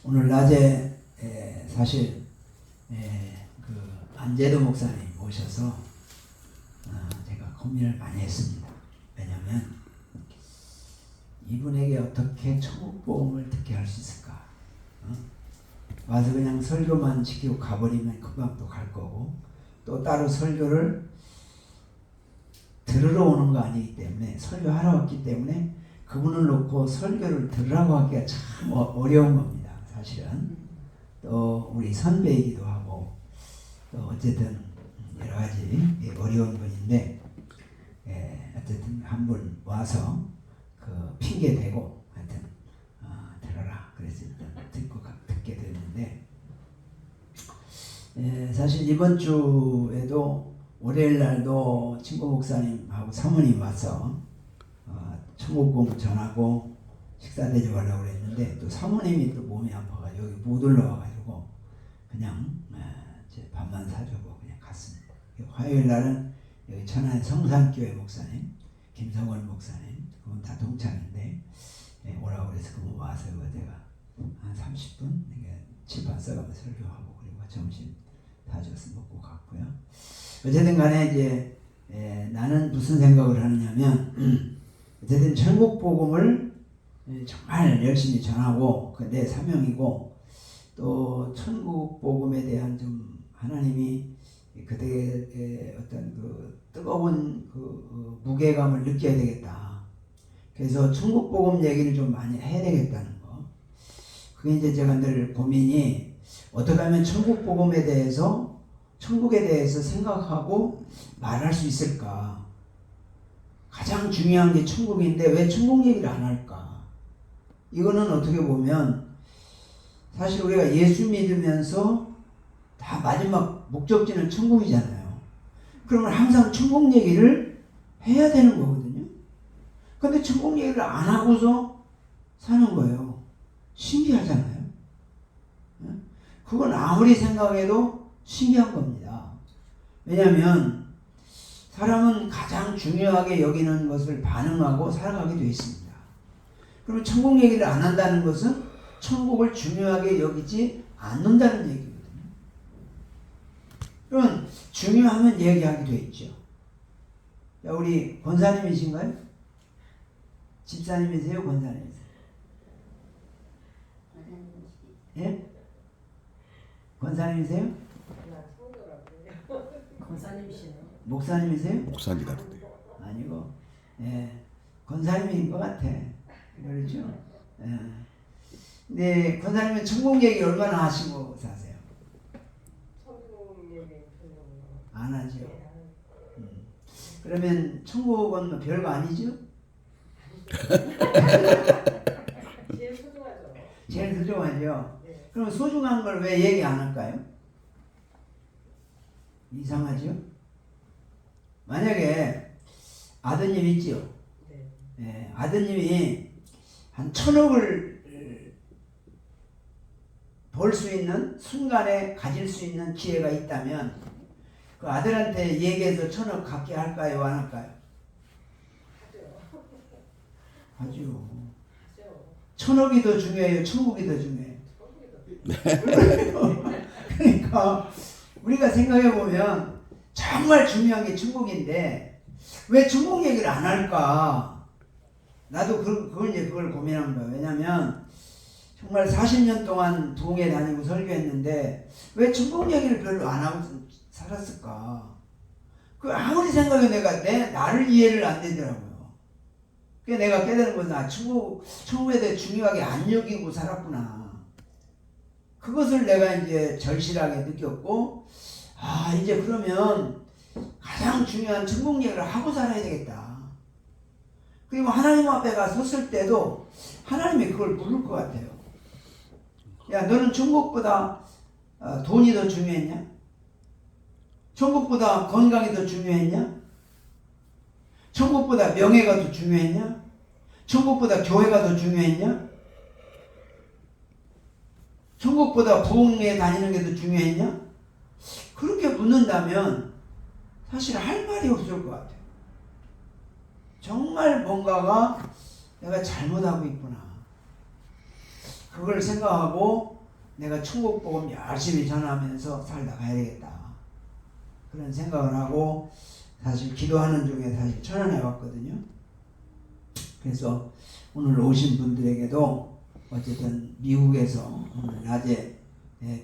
오늘 낮에 사실 그 안재도 목사님 모셔서 제가 고민을 많이 했습니다. 왜냐하면 이분에게 어떻게 천국 복음을 듣게 할 수 있을까? 와서 그냥 설교만 시키고 가버리면 금방 또 갈 거고, 또 따로 설교를 들으러 오는 거 아니기 때문에, 설교하러 왔기 때문에 그분을 놓고 설교를 들으라고 하기가 참 어려운 겁니다. 사실은 또 우리 선배이기도 하고, 또 어쨌든 여러 가지 어려운 분인데, 어쨌든 한 분 와서 그 핑계 대고 하여튼 들어라 그래서 일단 듣게 됐는데, 사실 이번 주에도 월요일 날도 친구 목사님하고 사모님 와서 천국 복음 전하고 식사 대접하려고 그랬는데, 또 사모님이 또 몸이 아파가 여기 못 올라와가지고 그냥 제 밥만 사주고 그냥 갔습니다. 화요일 날은 여기 천안 성산교회 목사님, 김성원 목사님, 그분 다 동창인데 오라고 그래서 그분 와서 제가 한 30분 칠판 써가면서 설교하고, 그리고 점심 다 줘서 먹고 갔고요. 어쨌든 간에 이제 나는 무슨 생각을 하느냐면, 어쨌든 천국 복음을 정말 열심히 전하고 그 내 사명이고, 또 천국 복음에 대한 좀 하나님이 그대의 어떤 그 뜨거운 그 무게감을 느껴야 되겠다. 그래서 천국 복음 얘기를 좀 많이 해야 되겠다는 거. 그게 이제 제가 늘 고민이, 어떻게 하면 천국 복음에 대해서, 천국에 대해서 생각하고 말할 수 있을까? 가장 중요한 게 천국인데 왜 천국 얘기를 안 할까? 이거는 어떻게 보면 사실 우리가 예수 믿으면서 다 마지막 목적지는 천국이잖아요. 그러면 항상 천국 얘기를 해야 되는 거거든요. 근데 천국 얘기를 안 하고서 사는 거예요. 신기하잖아요. 그건 아무리 생각해도 신기한 겁니다. 왜냐하면 사람은 가장 중요하게 여기는 것을 반응하고 살아가게 되어 있습니다. 그러면 천국 얘기를 안 한다는 것은 천국을 중요하게 여기지 않는다는 얘기거든요. 그럼 중요하면 얘기하게 되어 있죠. 자, 우리 권사님이신가요? 집사님이세요? 권사님이세요? 예? 권사님이세요? 권사님이시네요. 목사님이세요? 목사님 같은데요. 아니고, 권사님인 것 같아. 그렇죠? 근데 권사님은 천국 얘기 얼마나 하시고 사세요? 천국 얘기 안 하죠. 그러면 천국은 뭐 별거 아니죠? 제일 소중하죠. 제일 소중하죠. 네. 그럼 소중한 걸 왜 얘기 안 할까요? 이상하죠? 만약에 아드님 있지요? 네. 아드님이 한 1000억을 벌 수 있는 순간에 가질 수 있는 기회가 있다면 그 아들한테 얘기해서 1000억 갖게 할까요? 안 할까요? 하죠. 하죠. 1000억이 더 중요해요? 천국이 더 중요해요? 그러니까 우리가 생각해보면 정말 중요한 게 천국인데 왜 천국 얘기를 안 할까? 나도 그걸 고민한 거예요. 왜냐면 정말 40년 동안 동에 다니고 설교했는데 왜 천국 얘기를 별로 안 하고 살았을까? 그 아무리 생각해도 나를 이해를 안 되더라고요. 그래서 내가 깨달은 것은 천국에 대해 중요하게 안 여기고 살았구나. 그것을 내가 이제 절실하게 느꼈고, 이제 그러면 가장 중요한 천국 얘기를 하고 살아야 되겠다. 그리고 하나님 앞에 가 섰을 때도 하나님이 그걸 물을 것 같아요. 야, 너는 천국보다 돈이 더 중요했냐? 천국보다 건강이 더 중요했냐? 천국보다 명예가 더 중요했냐? 천국보다 교회가 더 중요했냐? 천국보다 부흥회 다니는 게 더 중요했냐? 그렇게 묻는다면 사실 할 말이 없을 것 같아요. 정말 뭔가가 내가 잘못하고 있구나. 그걸 생각하고 내가 천국 복음 열심히 전하면서 살다 가야 되겠다. 그런 생각을 하고 사실 기도하는 중에 사실 전환해 왔거든요. 그래서 오늘 오신 분들에게도 어쨌든 미국에서 오늘 낮에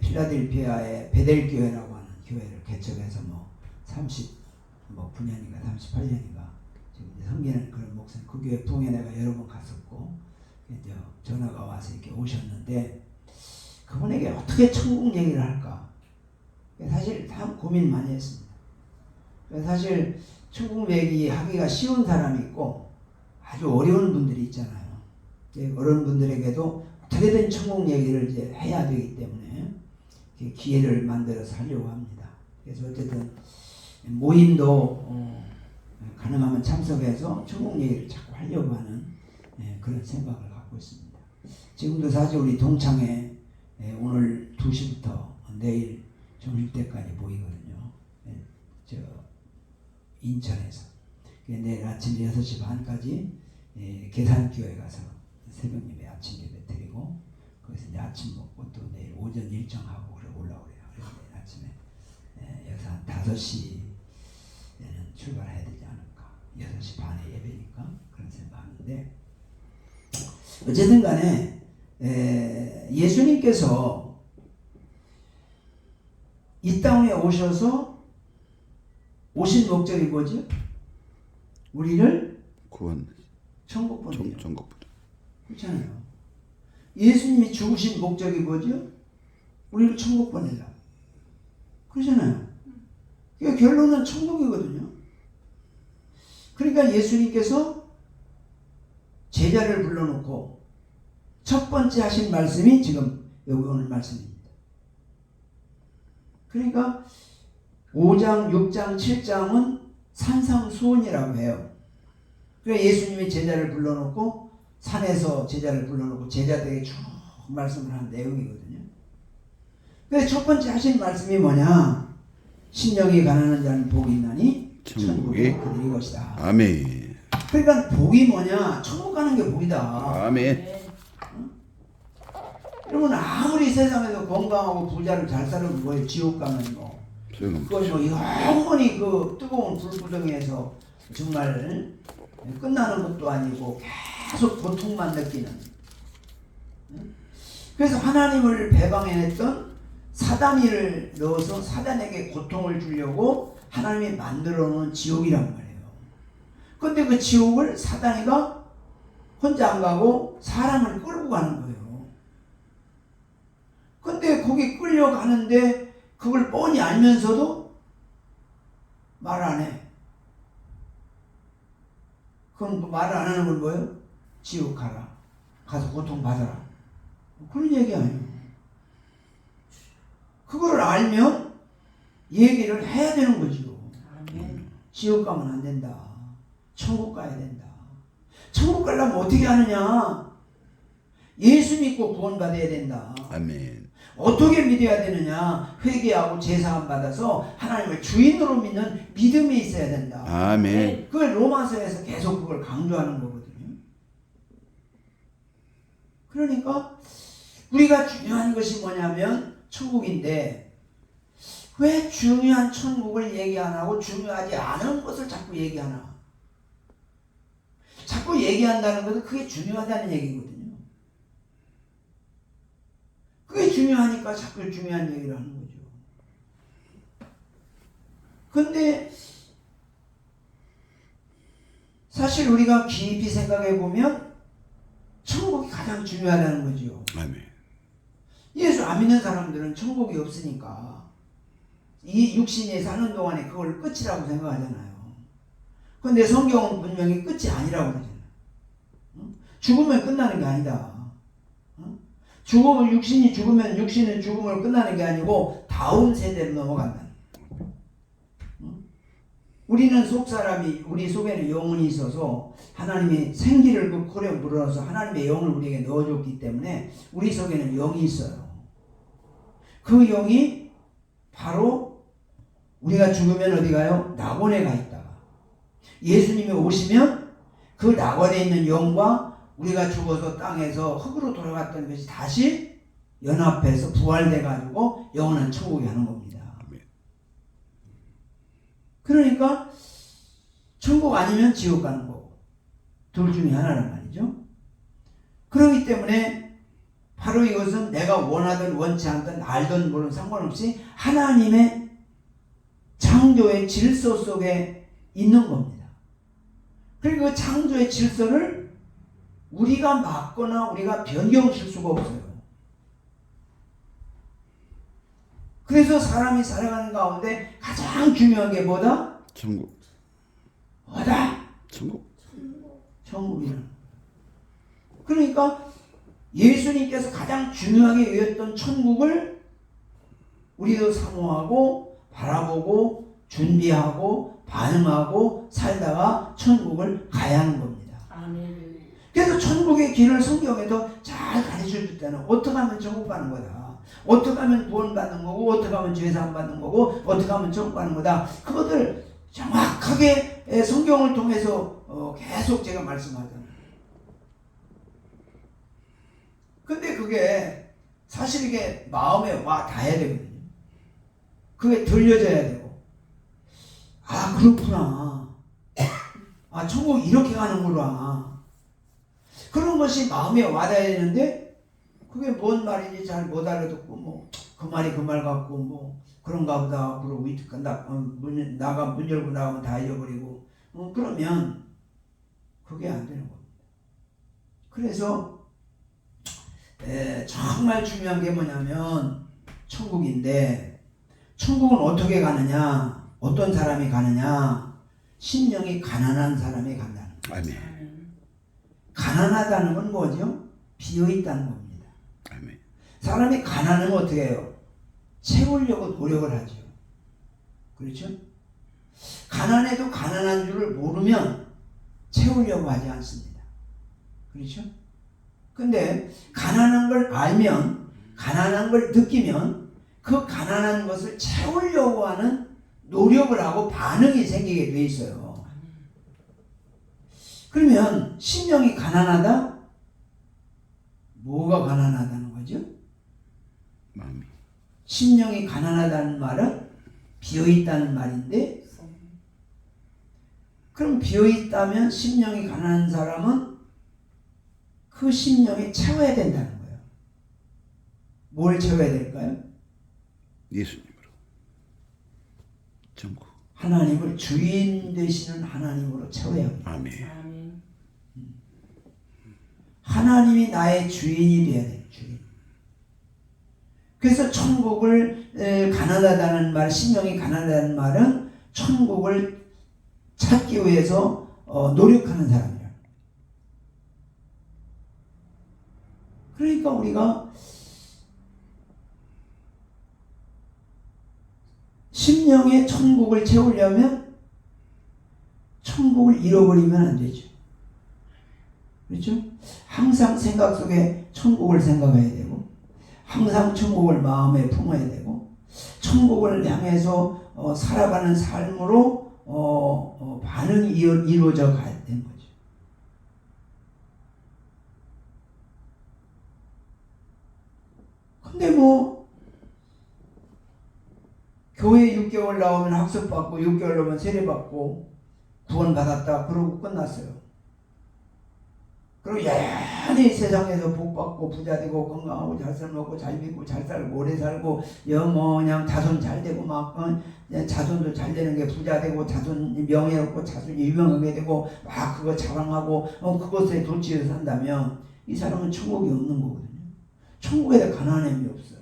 필라델피아의 베델 교회라고 하는 교회를 개척해서 39년인가 38년인가 지금 이제 섬기는 그런 목사님, 그 교회 부흥에 내가 여러 번 갔었고 이제 전화가 와서 이렇게 오셨는데 그분에게 어떻게 천국 얘기를 할까? 사실 참 고민 많이 했습니다. 사실 천국 얘기 하기가 쉬운 사람이 있고 아주 어려운 분들이 있잖아요. 어려운 분들에게도 어떻게든 천국 얘기를 이제 해야 되기 때문에 기회를 만들어서 하려고 합니다. 그래서 어쨌든 모임도 가능하면 참석해서 천국 얘기를 자꾸 하려고 하는 그런 생각을 갖고 있습니다. 지금도 사실 우리 동창회 오늘 2시부터 내일 점심때까지 모이거든요. 저 인천에서. 내일 아침 6시 반까지 계산교회 가서 새벽 예배 아침 예배 드리고 거기서 이제 아침 먹고 또 내일 오전 일정하고 그러고 올라오래요. 그래서 내일 아침에 여기서 한 5시에는 출발해야 되지 않을까. 6시 반에 예배니까 그런 생각하는데 어쨌든 간에 예수님께서 이 땅에 오셔서 오신 목적이 뭐죠? 우리를 구원 천국 보내요. 천국 보내. 그렇잖아요. 예수님이 죽으신 목적이 뭐죠? 우리를 천국 보내려. 그러잖아요. 그러니까 결론은 천국이거든요. 그러니까 예수님께서 제자를 불러놓고 첫 번째 하신 말씀이 지금 여기 오늘 말씀입니다. 그러니까 5장, 6장, 7장은 산상수훈이라고 해요. 그러니까 예수님이 제자를 불러놓고 산에서 제자를 불러놓고 제자들에게 쭉 말씀을 하는 내용이거든요. 그래서 첫 번째 하신 말씀이 뭐냐? 신령이 가난한 자는 복이 있나니 천국이 그들이 것이다. 아멘. 그러니까 복이 뭐냐? 천국 가는 게 복이다. 아멘. 그러면 아무리 세상에서 건강하고 부자를 잘 살아도 뭐예요? 지옥 가면 뭐 그거 영원히 그 뜨거운 불구덩이에서 정말 끝나는 것도 아니고 계속 고통만 느끼는. 그래서 하나님을 배방해냈던 사단이를 넣어서 사단에게 고통을 주려고 하나님이 만들어 놓은 지옥이란 말이에요. 근데 그 지옥을 사단이가 혼자 안 가고 사람을 끌고 가는 거예요. 근데 거기 끌려가는데 그걸 뻔히 알면서도 말 안 해. 그건 말을 안 하는 건 뭐예요? 지옥 가라. 가서 고통받아라. 그런 얘기 아니에요. 그걸 알면 얘기를 해야 되는 거죠. 지옥 가면 안 된다. 천국 가야 된다. 천국 가려면 어떻게 하느냐? 예수 믿고 구원받아야 된다. 아멘. 어떻게 믿어야 되느냐? 회개하고 제사함 받아서 하나님을 주인으로 믿는 믿음이 있어야 된다. 아멘. 그걸 로마서에서 계속 그걸 강조하는 거거든요. 그러니까 우리가 중요한 것이 뭐냐면 천국인데 왜 중요한 천국을 얘기 안 하고 중요하지 않은 것을 자꾸 얘기하나? 자꾸 얘기한다는 것은 그게 중요하다는 얘기거든요. 그게 중요하니까 자꾸 중요한 얘기를 하는 거죠. 근데 사실 우리가 깊이 생각해 보면 천국이 가장 중요하다는 거죠. 아멘. 예수 안 믿는 사람들은 천국이 없으니까 이 육신이 사는 동안에 그걸 끝이라고 생각하잖아요. 근데 성경은 분명히 끝이 아니라고 그러잖아요. 죽으면 끝나는 게 아니다. 죽으면 육신이 죽으면 육신은 죽음을 끝나는 게 아니고 다음 세대로 넘어간다. 우리는 속사람이 우리 속에는 영혼이 있어서 하나님이 생기를 그 코에 물어서 하나님의 영을 우리에게 넣어줬기 때문에 우리 속에는 영이 있어요. 그 영이 바로 우리가 죽으면 어디 가요? 낙원에 가 있다가 예수님이 오시면 그 낙원에 있는 영과 우리가 죽어서 땅에서 흙으로 돌아갔던 것이 다시 연합해서 부활돼 가지고 영원한 천국에 가는 겁니다. 그러니까 천국 아니면 지옥 가는 거고 둘 중에 하나란 말이죠. 그렇기 때문에 바로 이것은 내가 원하든 원치 않든 알든 모르든 상관없이 하나님의 창조의 질서 속에 있는 겁니다. 그리고 그 창조의 질서를 우리가 막거나 우리가 변경할 수가 없어요. 그래서 사람이 살아가는 가운데 가장 중요한 게 뭐다? 천국. 뭐다? 천국. 천국이라는. 그러니까 예수님께서 가장 중요하게 여겼던 천국을 우리도 사모하고 바라보고 준비하고 반응하고 살다가 천국을 가야 하는 겁니다. 아멘. 그래서 천국의 길을 성경에도 잘 가르쳐 줄 때는 어떻게 하면 천국 가는 거다. 어떻게 하면 구원 받는 거고 어떻게 하면 죄사함 받는 거고 어떻게 하면 천국 가는 거다. 그것을 정확하게 성경을 통해서 계속 제가 말씀하잖아요. 근데 그게 사실 이게 마음에 와 닿아야 되거든요. 그게 들려져야 되고 아 그렇구나. 아 천국 이렇게 가는구나. 그런 것이 마음에 와닿아야 되는데 그게 뭔 말인지 잘 못 알아듣고 뭐 그 말이 그 말 같고 뭐 그런가 보다 그러고 문 열고 나가면 다 잊어버리고 그러면 그게 안 되는 겁니다. 그래서 정말 중요한 게 뭐냐면 천국인데 천국은 어떻게 가느냐 어떤 사람이 가느냐 심령이 가난한 사람이 간다는 거예요. 아멘. 가난하다는 건 뭐죠? 비어있다는 겁니다. 아멘. 사람이 가난하면 어떻게 해요? 채우려고 노력을 하죠. 그렇죠? 가난해도 가난한 줄을 모르면 채우려고 하지 않습니다. 그렇죠? 근데 가난한 걸 알면 가난한 걸 느끼면 그 가난한 것을 채우려고 하는 노력을 하고 반응이 생기게 돼 있어요. 그러면 심령이 가난하다? 뭐가 가난하다는 거죠? 마음이. 심령이 가난하다는 말은 비어있다는 말인데 그럼 비어있다면 심령이 가난한 사람은 그 심령이 채워야 된다는 거예요. 뭘 채워야 될까요? 예수님으로. 천국. 하나님을 주인 되시는 하나님으로 채워야 합니다. 아멘. 아멘. 하나님이 나의 주인이 되어야 돼요. 주인. 그래서 천국을 가난하다는 말, 심령이 가난하다는 말은 천국을 찾기 위해서 노력하는 사람이에요. 그러니까 우리가 심령의 천국을 채우려면 천국을 잃어버리면 안 되죠. 그렇죠? 항상 생각 속에 천국을 생각해야 되고 항상 천국을 마음에 품어야 되고 천국을 향해서 살아가는 삶으로 반응이 이루어져 가야 되는 거죠. 근데 뭐 교회 6개월 나오면 학습받고 6개월 나오면 세례받고 구원받았다 그러고 끝났어요. 그리고 여전히 세상에서 복받고 부자되고 건강하고 잘 살먹고 잘 믿고 잘 살고 오래 살고 그냥 자손 잘 되고 막 자손도 잘 되는 게 부자되고 자손 명예롭고 자손이 유명하게 되고 막 그거 자랑하고 그것에 도취해서 산다면 이 사람은 천국이 없는 거거든요. 천국에 대해 가난함이 없어요.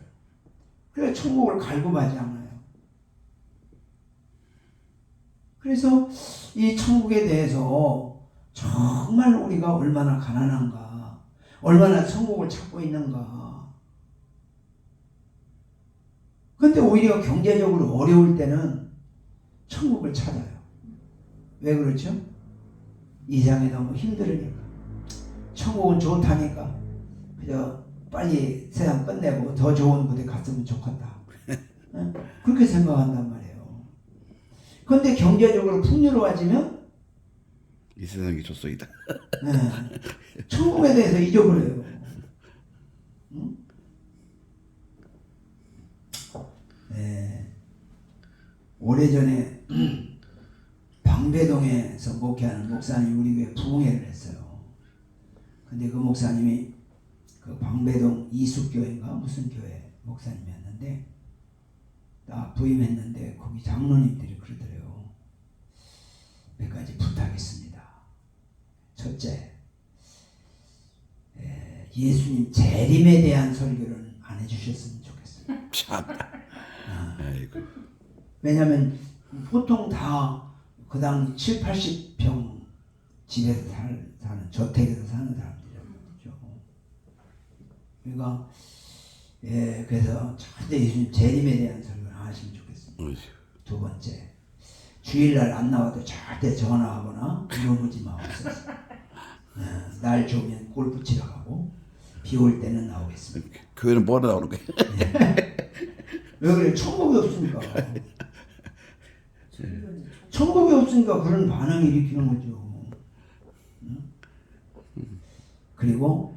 그래서 천국을 갈구하지 않아요. 그래서 이 천국에 대해서 정말 우리가 얼마나 가난한가, 얼마나 천국을 찾고 있는가. 근데 오히려 경제적으로 어려울 때는 천국을 찾아요. 왜 그렇죠? 이 세상이 너무 힘들으니까. 천국은 좋다니까. 그저 빨리 세상 끝내고 더 좋은 곳에 갔으면 좋겠다. 그렇게 생각한단 말이에요. 그런데 경제적으로 풍요로워지면 이 세상이 좋소이다. 네. 천국에 대해서 잊어버려요. 응? 네. 오래전에 방배동에서 목회하는 목사님이 우리 교회 부흥회를 했어요. 근데 그 목사님이 그 방배동 이숙교회인가 무슨 교회 목사님이었는데 딱 부임했는데 거기 장로님들이 그러더래요. 몇 가지 부탁했습니다. 첫째, 예수님 재림에 대한 설교는 안 해주셨으면 좋겠어요. 참. 아이고. 왜냐하면 보통 다 그 당시 7, 80평 집에서 사는 저택에서 사는 사람들이란 말이죠. 그러니까 그래서 절대 예수님 재림에 대한 설교는 안 하시면 좋겠습니다. 두 번째, 주일날 안 나와도 절대 전화하거나 물어보지 마옵소서. 날 좋으면 골프 치러 가고 비 올 때는 나오겠습니다. 교회는 뭐하러 나오는 거야? 왜 그래? 천국이 없으니까. 천국이 없으니까 그런 반응을 일으키는 거죠. 그리고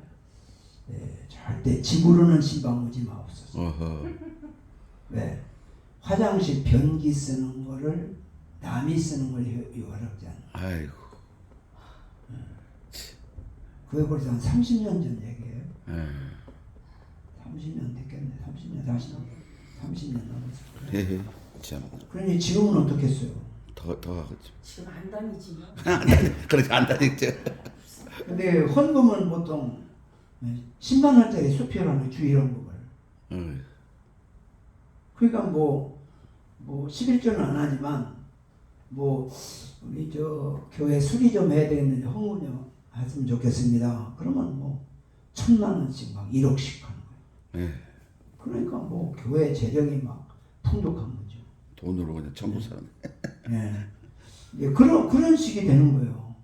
절대 집으로는 신방 오지 마옵소서. 어허. 왜? 화장실 변기 쓰는 거를 남이 쓰는 걸 어렵지 않아. 아이고. 그게 벌써 한 30년 전 얘기예요. 에. 30년 됐겠네. 30년, 40년. 30년 넘었어. 헤헤. 참. 그러니 지금은 어떻겠어요? 더 하겠지. 지금 안 다니지. 그렇게 안 다니죠. 근데 헌금은 보통 10만 원짜리 수표라는 주일 헌금을. 그러니까 뭐 11조는 안 하지만 우리 저 교회 수리 좀 해야 되겠는데 헌금 좀 했으면 좋겠습니다. 그러면 1,000만 원씩 막 1억씩 하는 거예요. 네. 그러니까 교회 재력이 막 풍족한 거죠. 돈으로 그냥 천국 사람. 그런 식이 되는 거예요.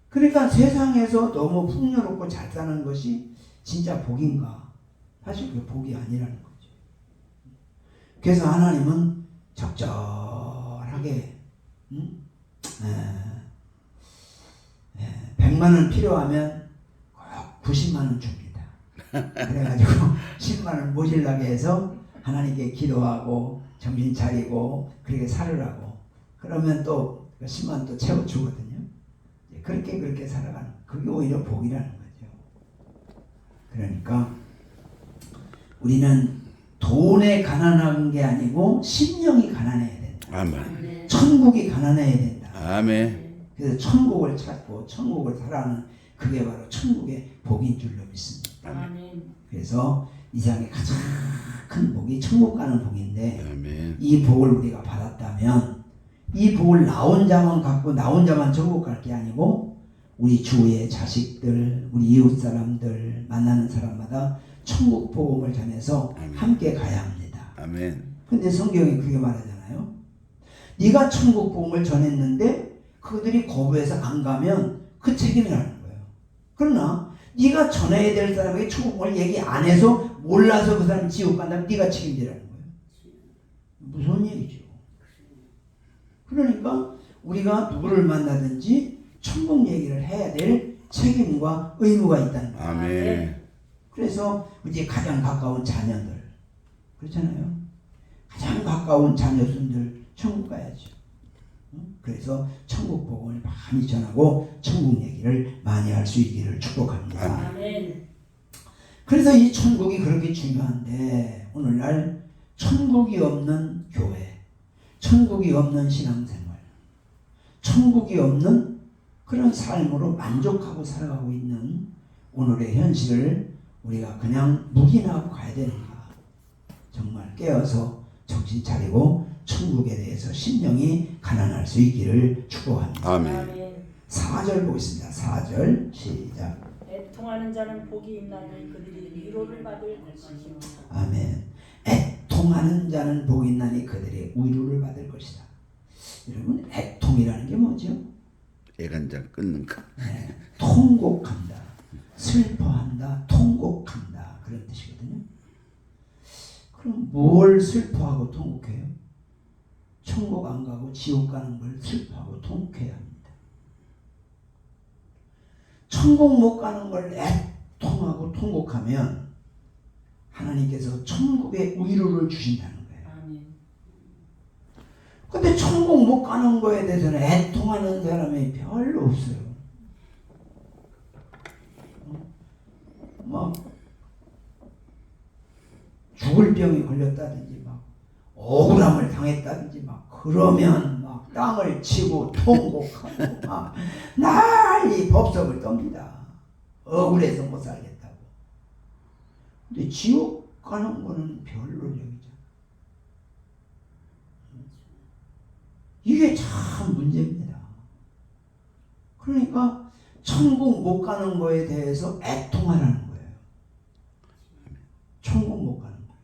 그러니까 세상에서 너무 풍요롭고 잘 사는 것이 진짜 복인가? 사실 그게 복이 아니라는 거죠. 그래서 하나님은 적절하게 100만 원 필요하면 꼭 90만 원 줍니다. 그래가지고 10만 원 모질라게 해서 하나님께 기도하고 정신 차리고 그렇게 살으라고. 그러면 또 10만 원 또 채워주거든요. 그렇게 살아가는 그게 오히려 복이라는 거죠. 그러니까 우리는 돈에 가난한 게 아니고 심령이 가난해야 된다. 아멘. 천국이 가난해야 된다. 아멘. 그래서 천국을 찾고 천국을 살아가는 그게 바로 천국의 복인 줄로 믿습니다. 아멘. 그래서 이 세상에 가장 큰 복이 천국 가는 복인데 아멘. 이 복을 우리가 받았다면 이 복을 나 혼자만 갖고 나 혼자만 천국 갈 게 아니고 우리 주위의 자식들, 우리 이웃 사람들 만나는 사람마다 천국 복음을 전해서 아멘. 함께 가야 합니다. 아멘. 근데 성경이 그렇게 말하잖아요. 네가 천국 복음을 전했는데 그들이 거부해서 안 가면 그 책임이라는 거예요. 그러나 네가 전해야 될 사람에게 천국을 얘기 안 해서 몰라서 그 사람이 지옥 간다면 네가 책임지라는 거예요. 무서운 얘기죠. 그러니까 우리가 누구를 만나든지 천국 얘기를 해야 될 책임과 의무가 있다는 거예요. 아멘. 그래서 이제 가장 가까운 자녀들 그렇잖아요. 가장 가까운 자녀손들 천국 가야죠. 그래서 천국 복음을 많이 전하고 천국 얘기를 많이 할 수 있기를 축복합니다. 아멘. 그래서 이 천국이 그렇게 중요한데 오늘날 천국이 없는 교회, 천국이 없는 신앙생활, 천국이 없는 그런 삶으로 만족하고 살아가고 있는 오늘의 현실을 우리가 그냥 묵인하고 가야 되는가? 정말 깨어서 정신 차리고 천국에 대해서 심령이 가난할 수 있기를 축복합니다. 아멘. 4절 보겠습니다. 4절 시작. 애통하는 자는 복이 있나니 그들이 위로를 받을 것이요. 아멘. 애통하는 자는 복이 있나니 그들의 위로를 받을 것이다. 여러분 애통이라는 게 뭐죠? 애간장 끊는 거. 통곡한다, 슬퍼한다, 통곡한다 그런 뜻이거든요. 그럼 뭘 슬퍼하고 통곡해요? 천국 안 가고 지옥 가는 걸 슬퍼하고 통곡해야 합니다. 천국 못 가는 걸 애통하고 통곡하면 하나님께서 천국의 위로를 주신다는 거예요. 아멘. 근데 천국 못 가는 거에 대해서는 애통하는 사람이 별로 없어요. 막 죽을 병이 걸렸다든지 막 억울함을 당했다든지 막 그러면 막 땅을 치고 통곡하고 막 난리 법석을 떱니다. 억울해서 못 살겠다고. 근데 지옥 가는 거는 별로 여기죠. 이게 참 문제입니다. 그러니까 천국 못 가는 거에 대해서 애통하라는 거예요. 천국 못 가는 거.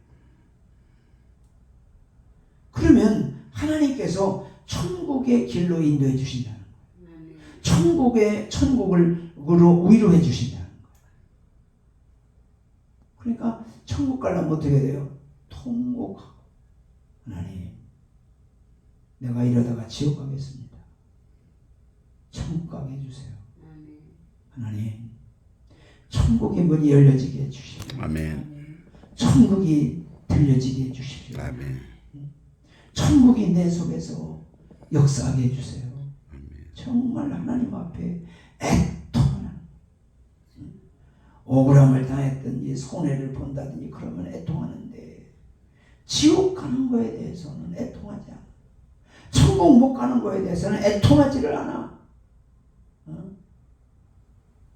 그러면 하나님께서 천국의 길로 인도해 주신다는 거예요. 천국을 위로해 주신다는 거예요. 그러니까 천국 가려면 어떻게 돼요? 통곡하고 하나님, 내가 이러다가 지옥 가겠습니다. 천국 가게 해주세요. 하나님, 천국의 문이 열려지게 해주십시오. 아멘. 천국이 들려지게 해주십시오. 아멘. 천국이 내 속에서 역사하게 해주세요. 아멘. 정말 하나님 앞에 애통하는, 억울함을 당했든지 손해를 본다든지 그러면 애통하는데 지옥 가는 거에 대해서는 애통하지 않아. 천국 못 가는 거에 대해서는 애통하지를 않아.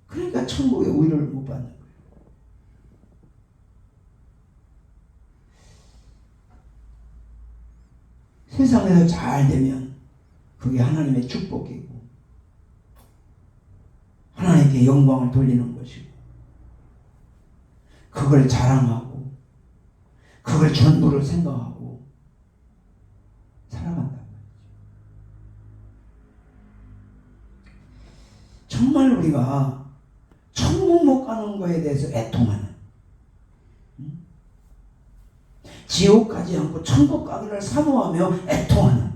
그러니까 천국의 위로를 못 받는 거예요. 세상에서 잘 되면 그게 하나님의 축복이고 하나님께 영광을 돌리는 것이고 그걸 자랑하고 그걸 전부를 생각하고 살아간단 말이죠. 정말 우리가 천국 못 가는 거에 대해서 애통하는, 지옥 가지 않고 천국 가기를 사모하며 애통하는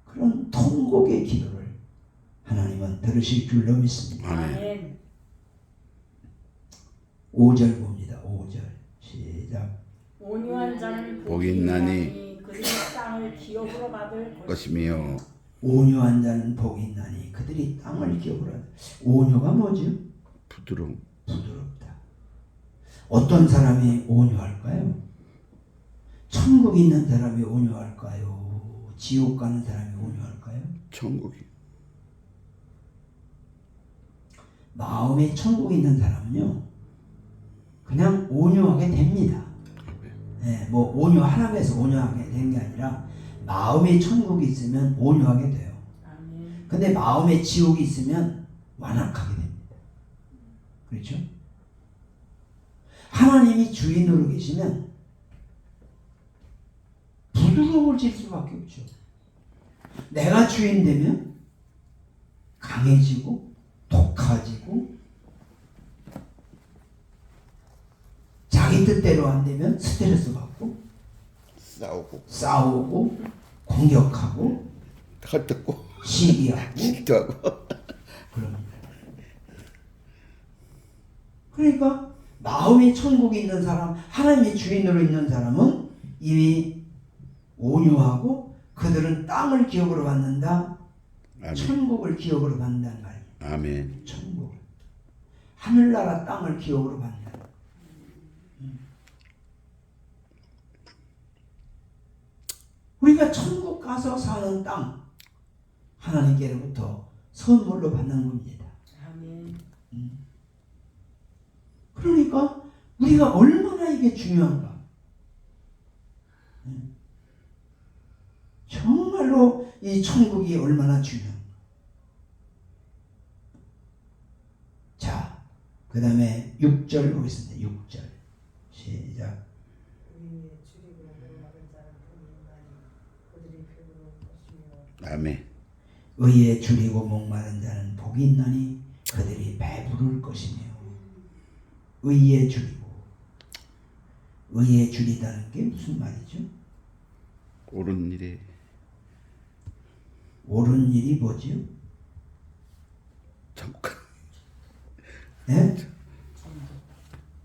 그런 통곡의 기도를 하나님은 들으실 줄로 믿습니다. 아멘. 5절 봅니다. 5절 시작. 온유한 자는 복이 있나니 그들이 땅을 기업으로 받을 것이며 온유한 자는 복이 있나니 그들이 땅을 기업으로 하다. 온유가 뭐죠? 부드러움. 부드럽다. 어떤 사람이 온유할까요? 천국 있는 사람이 온유할까요? 지옥 가는 사람이 온유할까요? 천국이. 마음에 천국 있는 사람은요 그냥 온유하게 됩니다. 네, 뭐 온유하라고 해서 온유하게 된 게 아니라 마음에 천국이 있으면 온유하게 돼요. 아멘. 근데 마음에 지옥이 있으면 완악하게 됩니다. 그렇죠? 하나님이 주인으로 계시면 부드러워질 수밖에 없죠. 내가 주인 되면 강해지고 독해지고 자기 뜻대로 안 되면 스트레스 받고 싸우고 공격하고 헐뜯고 시기하고 질투하고. 그럽니다. 그러니까 마음이 천국에 있는 사람, 하나님의 주인으로 있는 사람은 이미 온유하고 그들은 땅을 기업으로 받는다. 아멘. 천국을 기업으로 받는다는 말이에요. 아멘. 천국. 하늘나라 땅을 기업으로 받는다. 우리가 천국 가서 사는 땅 하나님께로부터 선물로 받는 겁니다. 아멘. 그러니까 우리가 얼마나 이게 중요한가. 정말로 이 천국이 얼마나 중요한가. 자, 그 다음에 6절 보겠습니다. 6절 시작. 아멘. 의에 줄이고 목마른 자는 복이 있나니 그들이 배부를 것이며. 의에 줄이고, 의에 줄이다는 게 무슨 말이죠? 옳은 일에 옳은 일이 뭐지요? 천국 가. 예?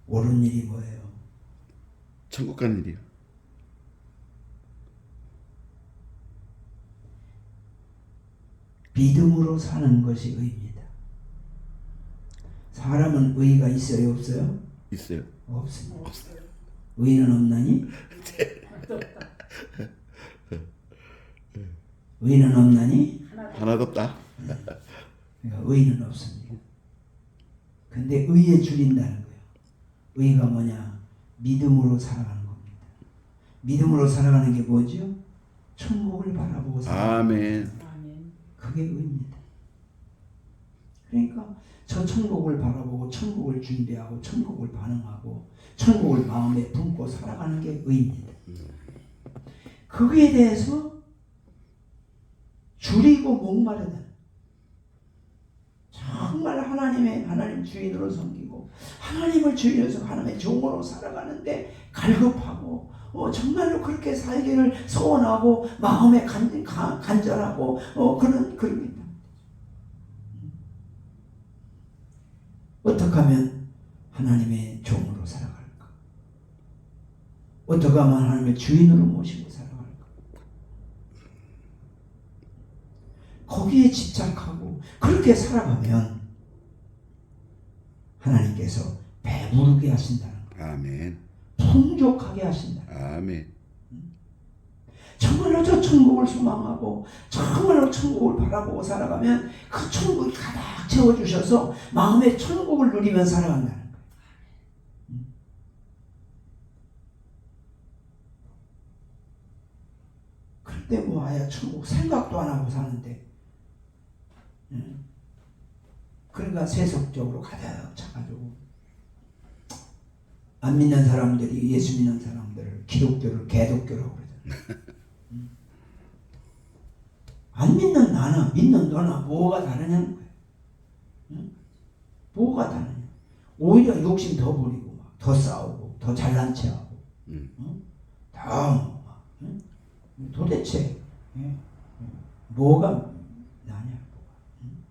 옳은 일이 뭐예요? 천국 가는 일이요. 믿음으로 사는 것이 의입니다. 사람은 의가 있어요, 없어요? 있어요. 없습니다. 의는 없나니? 의는 없나니? 하나도 없다. 그러니까 의는 없습니다. 근데 의에 줄인다는 거예요. 의가 뭐냐? 믿음으로 살아가는 겁니다. 믿음으로 살아가는 게 뭐죠? 천국을 바라보고 살아가는 아멘. 아멘. 그게 의입니다. 그러니까 저 천국을 바라보고 천국을 준비하고 천국을 반응하고 천국을 마음에 품고 살아가는 게 의입니다. 거기에 대해서 줄이고 목마르다. 정말 하나님 주인으로 섬기고 하나님을 주인으로 하나님의 종으로 살아가는데 갈급하고 정말로 그렇게 살기를 소원하고 마음에 간절하고 그런 어떻게 하면 하나님의 종으로 살아갈까? 어떻게 하면 하나님의 주인으로 모시고 살아갈까? 거기에 집착하고 그렇게 살아가면 하나님께서 배부르게 하신다는 거예요. 아멘. 풍족하게 하신다. 아멘. 정말로 저 천국을 소망하고 정말로 천국을 바라보고 살아가면 그 천국이 가득 채워주셔서 마음의 천국을 누리며 살아간다는 거예요. 그런데 뭐 아야 천국 생각도 안 하고 사는데 그러니까 세속적으로 가득 차가지고 안 믿는 사람들이 예수 믿는 사람들을 기독교를 개독교라고 그러잖아요. 안 믿는 나나 믿는 너나 뭐가 다르냐는 거예요. 응? 뭐가 다르냐? 오히려 욕심 더 부리고 막 더 싸우고 더 잘난 체하고 응? 더 막, 응? 도대체 뭐가 나냐? 응?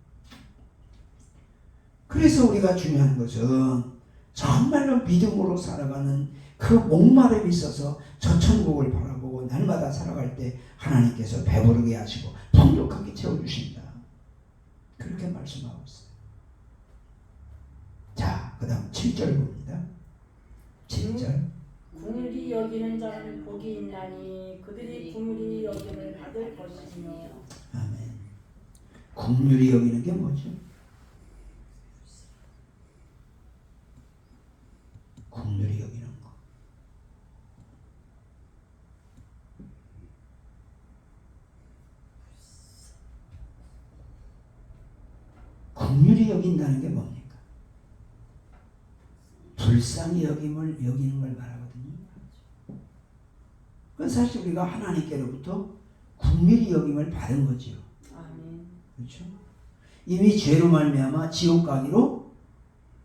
그래서 우리가 중요한 것은 정말로 믿음으로 살아가는 그 목마름이 있어서 저 천국을 바라보고 날마다 살아갈 때 하나님께서 배부르게 하시고 풍족하게 채워주신다. 그렇게 말씀하고 있어요. 자, 그 다음 7절 봅니다. 7절. 긍휼히 여기는 자는 복이 있나니 그들이 긍휼히 여김을 받을 것이며. 아멘. 긍휼히 여기는 게 뭐죠? 긍휼히 여기는 거. 긍휼히 여긴다는 게 뭡니까? 불쌍히 여기는 걸 말하거든요. 그건 사실 우리가 하나님께로부터 긍휼히 여김을 받은 거지요. 아멘. 그렇죠? 이미 죄로 말미암아 지옥 가기로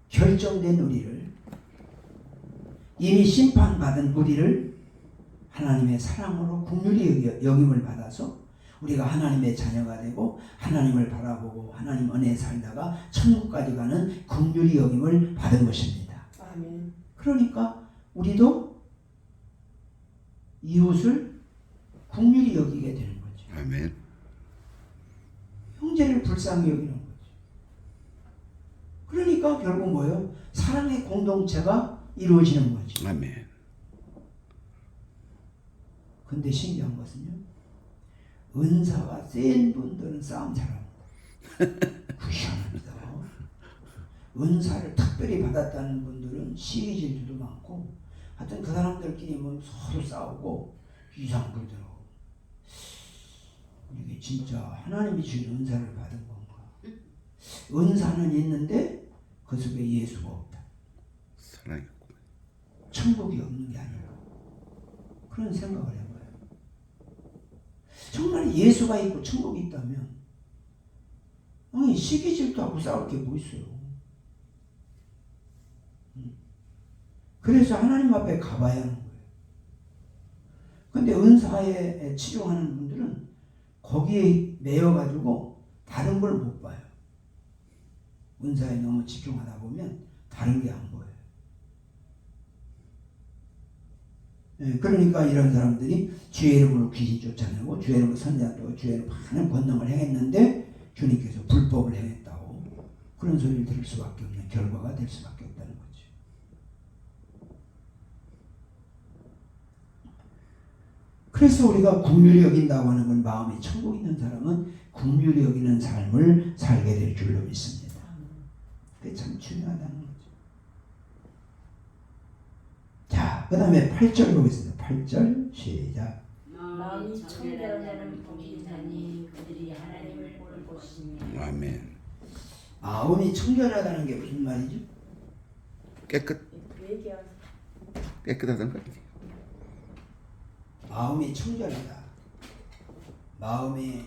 결정된 우리를, 이미 심판받은 우리를 하나님의 사랑으로 긍휼히 여김을 받아서 우리가 하나님의 자녀가 되고 하나님을 바라보고 하나님 은혜에 살다가 천국까지 가는 긍휼히 여김을 받은 것입니다. 아멘. 그러니까 우리도 이웃을 긍휼히 여기게 되는 거죠. 아멘. 형제를 불쌍히 여기는 거죠. 그러니까 결국 뭐예요? 사랑의 공동체가 이루어지는 거죠. 아멘. 근데 신기한 것은요, 은사가 센 분들은 싸움 잘합니다. 희한합니다. 은사를 특별히 받았다는 분들은 시기질도 많고, 하여튼 그 사람들끼리 뭐 서로 싸우고 이상불더라고. 이게 진짜 하나님이 주신 은사를 받은 건가? 은사는 있는데 그 속에 예수가 없다. 사랑이 천국이 없는 게 아니라 그런 생각을 해봐요. 정말 예수가 있고 천국이 있다면 아니 시기질도 하고 싸울 게 뭐 있어요. 그래서 하나님 앞에 가봐야 하는 거예요. 근데 은사에 치중하는 분들은 거기에 매여가지고 다른 걸 못 봐요. 은사에 너무 집중하다 보면 다른 게 안 보여요. 그러니까 이런 사람들이 주의 이름으로 귀신 쫓아내고 주의 이름으로 선지자도 주의 이름으로 많은 권능을 행했는데 주님께서 불법을 행했다고 그런 소리를 들을 수밖에 없는 결과가 될 수밖에 없다는 거죠. 그래서 우리가 긍휼히 여긴다고 하는 건 마음에 천국 있는 사람은 긍휼히 여기는 삶을 살게 될 줄로 믿습니다. 그게 참 중요하다는 거죠. 자, 그 다음에 8절 보겠습니다. 8절 시작. 마음이 청결한 자는 복이 있나니 그들이 하나님을 볼 것이며. 아멘. 마음이 청결하다는 게 무슨 말이죠? 깨끗하다는 거지. 마음이 청결하다. 마음이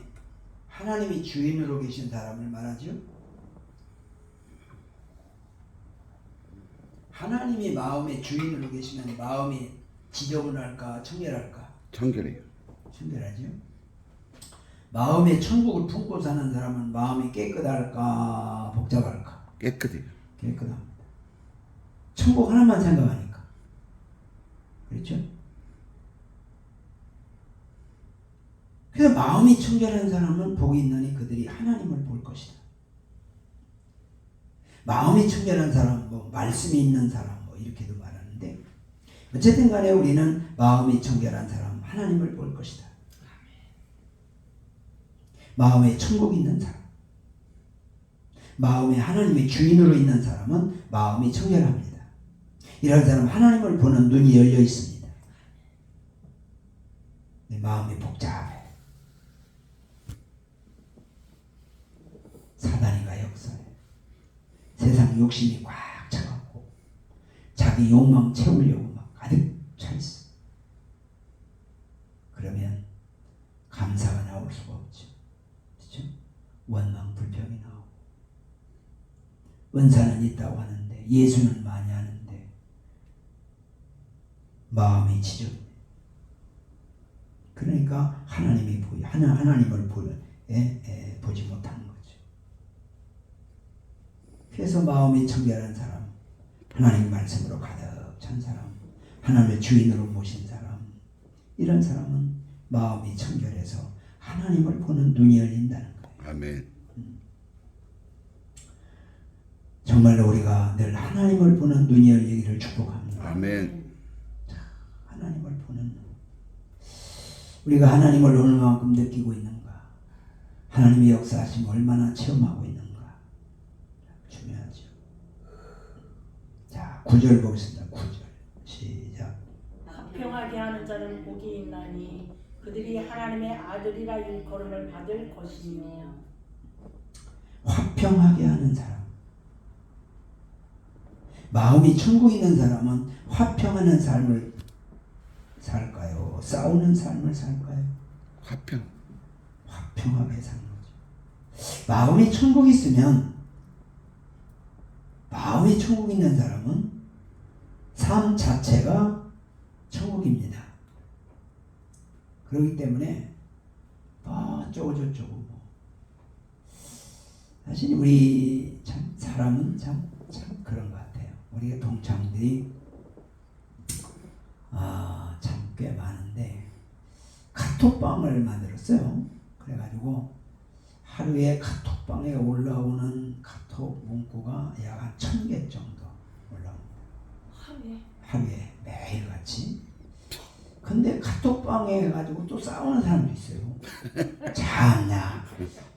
하나님이 주인으로 계신 사람을 말하죠. 하나님이 마음의 주인으로 계시면 마음이 지저분할까 청결할까? 청결해요. 청결하죠. 마음의 천국을 품고 사는 사람은 마음이 깨끗할까 복잡할까? 깨끗해요. 깨끗합니다. 천국 하나만 생각하니까. 그렇죠? 그래서 마음이 청결한 사람은 복이 있나니 그들이 하나님을 볼 것이다. 마음이 청결한 사람, 뭐 말씀이 있는 사람, 뭐 이렇게도 말하는데 어쨌든 간에 우리는 마음이 청결한 사람, 하나님을 볼 것이다. 마음에 천국이 있는 사람, 마음에 하나님의 주인으로 있는 사람은 마음이 청결합니다. 이런 사람은 하나님을 보는 눈이 열려 있습니다. 내 마음이 복잡해. 사단이가 역사해. 세상 욕심이 꽉 차갖고 자기 욕망 채우려고 막 가득 차 있어. 그러면 감사가 나올 수가 없죠. 그렇죠? 원망 불평이 나오고 은사는 있다고 하는데 예수는 많이 하는데 마음이 지저분해. 그러니까 하나님을 보지 못하는 거죠. 그래서 마음이 청결한 사람, 하나님 말씀으로 가득 찬 사람, 하나님의 주인으로 모신 사람, 이런 사람은 마음이 청결해서 하나님을 보는 눈이 열린다는 거예요. 아멘. 정말로 우리가 늘 하나님을 보는 눈이 열리기를 축복합니다. 아멘. 하나님을 보는 눈. 우리가 하나님을 얼마만큼 느끼고 있는가? 하나님의 역사하심을 얼마나 체험하고 있는가? 중요하죠. 자, 9절 보겠습니다. 9절 시작. 화평하게 하는 자는 복이 있나니 그들이 하나님의 아들이라 일컬음을 받을 것이며. 화평하게 하는 사람, 마음이 천국 있는 사람은 화평하는 삶을 살까요? 싸우는 삶을 살까요? 화평하게 사는 거죠. 마음이 천국 있으면, 마음이 천국 있는 사람은 삶 자체가 천국입니다. 그렇기 때문에 어쩌고 저쩌고 사실 우리 참 사람은 참 그런 것 같아요. 우리 동창들이 참 꽤 많은데 카톡방을 만들었어요. 그래가지고 하루에 카톡방에 올라오는 카톡 문구가 약 한 1000개 정도 올라옵니다. 하루에 매일같이. 근데 카톡방에 해가지고 또 싸우는 사람도 있어요. 참나.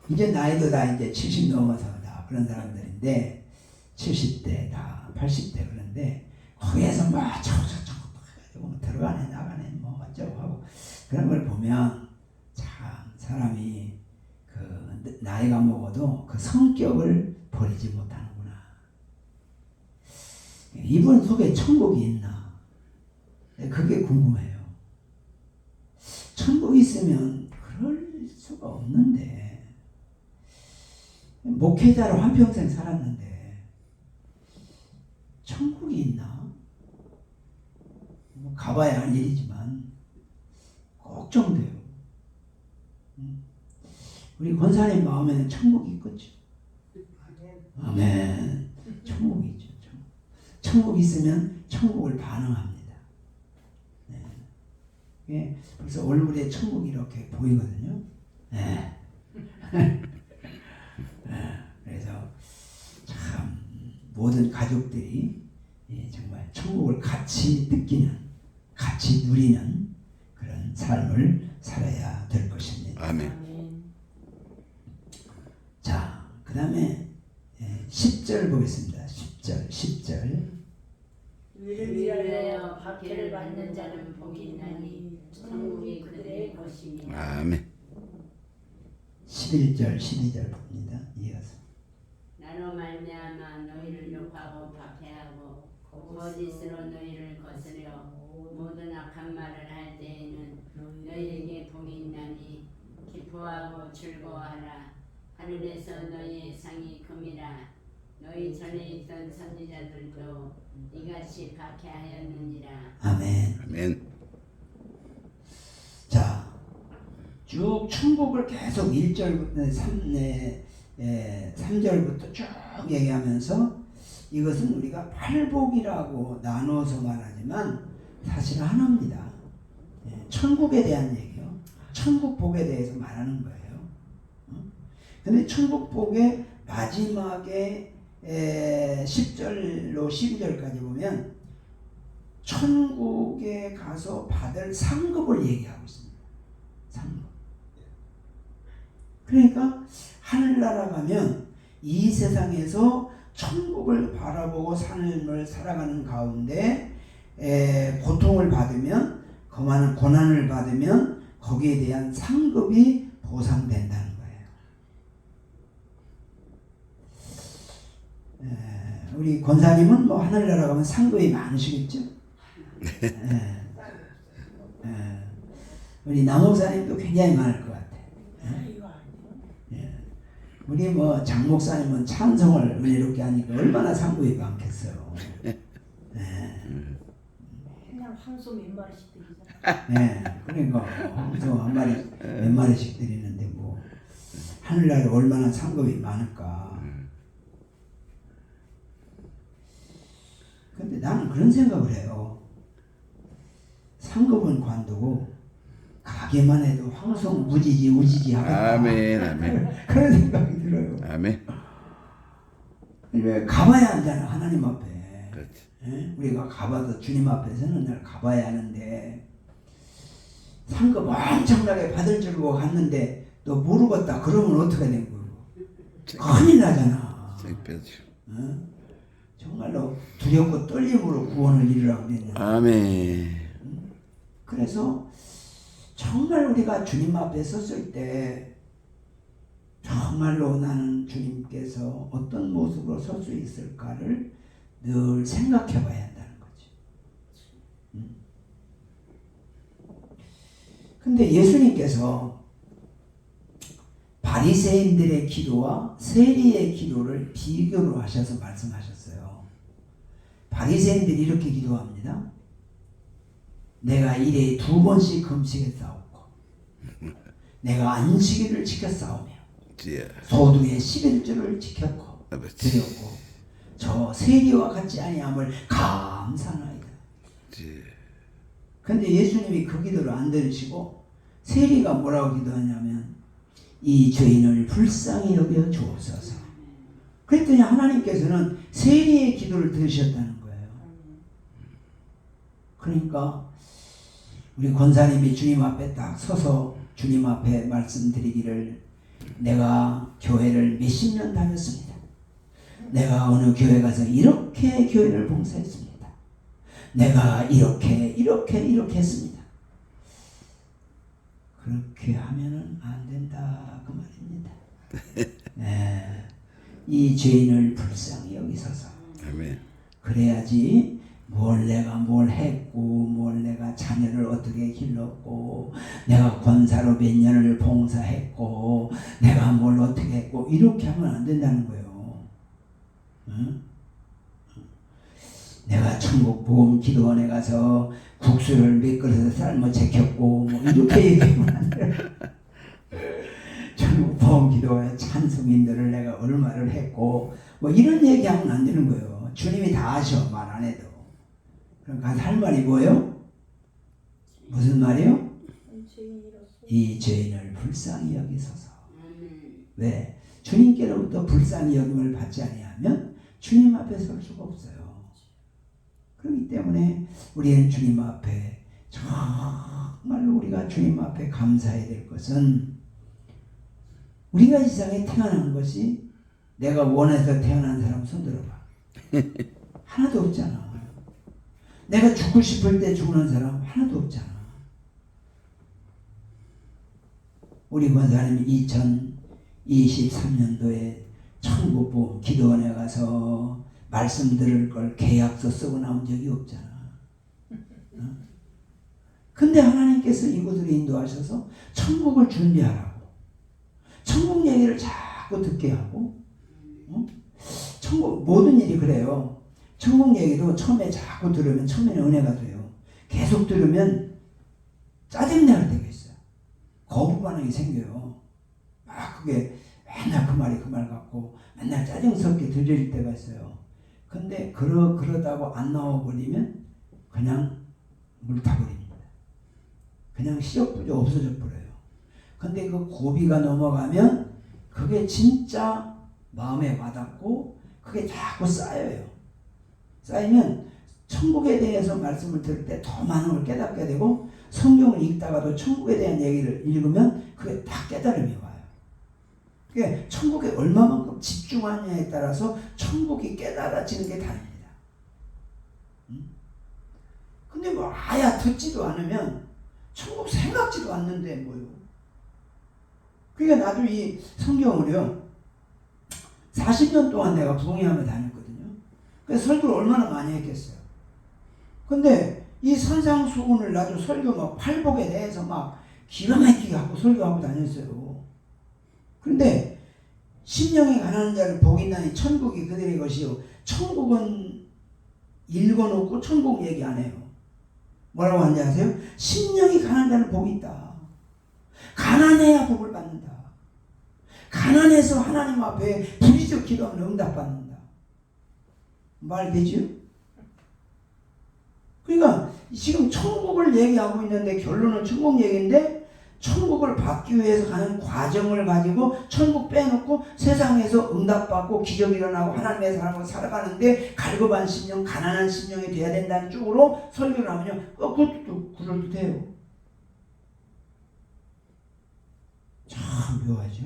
이제 나이도 다 이제 70 넘어서 다 그런 사람들인데 70대 다 80대 그런데 거기에서 막 저거 해가지고 들어가네 나가네 뭐 어쩌고 하고 그런 걸 보면 참 사람이 그 나이가 먹어도 그 성격을 버리지 못하는구나. 이분 속에 천국이 있나? 그게 궁금해요. 천국이 있으면 그럴 수가 없는데 목회자로 한평생 살았는데 천국이 있나? 뭐 가봐야 할 일이지만 걱정돼요. 우리 권사님 마음에는 천국이 있겠죠. 아멘. 천국이 있죠. 천국 있으면 천국을 반응합니다. 네. 예, 그래서 얼굴에 천국이 이렇게 보이거든요. 네. 그래서 참 모든 가족들이 정말 천국을 같이 느끼는, 같이 누리는 그런 삶을 살아야 될 것입니다. 아멘. 아멘. 자, 그 다음에 10절 보겠습니다. 10절. 위를 위하여 박해를 받는 자는 복이 있나니 천국이 그들의 것입니다. 아멘. 11절, 12절 봅니다. 이어서. 나로 말미암아 너희를 욕하고 박해하고 거짓으로 너희를 거스려 모든 악한 말을 할 때에는 너희에게 복이 있나니 기뻐하고 즐거워하라. 하늘에서 너희의 상이 금이라. 너희 전에 있던 선지자들도 이같이 박해하였느니라. 아멘. 아멘. 자, 쭉 천국을 계속 1절부터 3절부터 쭉 얘기하면서 이것은 우리가 팔복이라고 나눠서 말하지만 사실 하나입니다. 천국에 대한 얘기요. 천국 복에 대해서 말하는 거예요. 근데 천국 복의 마지막에 10절로 12절까지 보면 천국에 가서 받을 상급을 얘기하고 있습니다. 상급. 그러니까 하늘나라 가면 이 세상에서 천국을 바라보고 삶을 살아가는 가운데 고통을 받으면, 그만한 고난을 받으면 거기에 대한 상급이 보상된다는 거예요. 우리 권사님은 뭐 하늘나라 가면 상급이 많으시겠죠? 우리 남목사님도 굉장히 많을 것 같아요. 우리 뭐 장목사님은 찬송을 은혜롭게 하니까 얼마나 상급이 많겠어요. 그냥 황소 몇 마리씩 드리잖아. 그러니까 황소 한 마리 몇 마리씩 드리는데 뭐 하늘나라에 얼마나 상급이 많을까. 근데 나는 그런 생각을 해요. 상급은 관두고 가게만 해도 황송 무지지 우지지 하겠다. 아멘. 아멘. 그런 생각이 들어요. 아멘. 왜 가봐야 하잖아, 하나님 앞에. 그렇지. 우리가 가봐도 주님 앞에서는 늘 가봐야 하는데 상급 엄청나게 받을 줄 알고 갔는데 너 모르겠다 그러면 어떻게 된 거고? 큰일 나잖아. 정말로 두렵고 떨림으로 구원을 이루라고 그랬는데. 아멘. 그래서 정말 우리가 주님 앞에 섰을 때 정말로 나는 주님께서 어떤 모습으로 설 수 있을까를 늘 생각해 봐야 한다는 거지. 근데 예수님께서 바리새인들의 기도와 세리의 기도를 비교로 하셔서 말씀하셨어요. 바리새인들이 이렇게 기도합니다. 내가 일에 2번씩 금식했사옵고 내가 안식일을 지켰사오며 소득의 11조를 지켰고 드렸고 저 세리와 같지 아니함을 감사하나이다. 근데 예수님이 그 기도를 안 들으시고 세리가 뭐라고 기도하냐면 이 죄인을 불쌍히 여겨 주옵소서. 그랬더니 하나님께서는 세리의 기도를 들으셨다는 거예요. 그러니까 우리 권사님이 주님 앞에 딱 서서 주님 앞에 말씀드리기를 내가 교회를 몇십 년 다녔습니다. 내가 어느 교회 가서 이렇게 교회를 봉사했습니다. 내가 이렇게 했습니다. 그렇게 하면은 안 된다 그 말입니다. 네. 이 죄인을 불쌍히 여기소서. 아멘. 그래야지 내가 뭘 했고 내가 자녀를 어떻게 길렀고 내가 권사로 몇 년을 봉사했고 내가 뭘 어떻게 했고 이렇게 하면 안 된다는 거예요. 응? 내가 천국 보험 기도원에 가서 국수를 몇 그릇을 삶아 제꼈고 이렇게 얘기하면 안 돼요. 천국보험 기도회 찬송인들을 내가 얼마를 했고 뭐 이런 얘기하면 안 되는 거예요. 주님이 다 아셔. 말 안 해도. 그러니까 할 말이 뭐예요? 무슨 말이요? 이 죄인을 불쌍히 여기소서. 왜? 주님께로부터 불쌍히 여김을 받지 아니하면 주님 앞에 설 수가 없어요. 그렇기 때문에 우리는 주님 앞에 정말로 우리가 주님 앞에 감사해야 될 것은 우리가 이 세상에 태어난 것이 내가 원해서 태어난 사람 손 들어봐. 하나도 없잖아. 내가 죽고 싶을 때 죽는 사람 하나도 없잖아. 우리 권사님이 2023년도에 천국보 기도원에 가서 말씀 들을 걸 계약서 쓰고 나온 적이 없잖아. 근데 하나님께서 이곳으로 인도하셔서 천국을 준비하라고. 천국 얘기를 자꾸 듣게 하고, 천국 모든 일이 그래요. 천국 얘기도 처음에 자꾸 들으면 처음에는 은혜가 돼요. 계속 들으면 짜증날 때가 있어요. 거부 반응이 생겨요. 막 그게 맨날 그 말 같고 맨날 짜증스럽게 들릴 때가 있어요. 근데 그러다고 안 나와버리면 그냥 물 타버립니다. 그냥 시적부적 없어져 버려요. 근데 그 고비가 넘어가면 그게 진짜 마음에 와닿고 그게 자꾸 쌓여요. 쌓이면 천국에 대해서 말씀을 들을 때 더 많은 걸 깨닫게 되고 성경을 읽다가도 천국에 대한 얘기를 읽으면 그게 다 깨달음이 와요. 그게 천국에 얼마만큼 집중하느냐에 따라서 천국이 깨달아지는 게 다릅니다. 근데 뭐 아야 듣지도 않으면 천국 생각지도 않는데 뭐요. 그러니까 나도 이 성경을요 40년 동안 내가 부흥회하며 다녔거든요. 그래서 설교를 얼마나 많이 했겠어요. 근데 이 산상수훈을 나도 설교 막 팔복에 대해서 막 기가 막히게 하고 설교하고 다녔어요. 그런데 심령이 가난한 자를 복이 있나니 천국이 그들의 것이요. 천국은 읽어놓고 천국 얘기 안 해요. 뭐라고 하는지 아세요? 심령이 가난한 자는 복이 있다. 가난해야 복을 받는다. 가난해서 하나님 앞에 부리적 기도하면 응답받는다. 말 되죠? 그러니까 지금 천국을 얘기하고 있는데 결론은 천국 얘기인데 천국을 받기 위해서 가는 과정을 가지고 천국 빼놓고 세상에서 응답받고 기적이 일어나고 하나님의 사람으로 살아가는데 갈급한 심령, 가난한 심령이 돼야 된다는 쪽으로 설교를 하면요. 그것도 그럴듯해요. 참 묘하죠.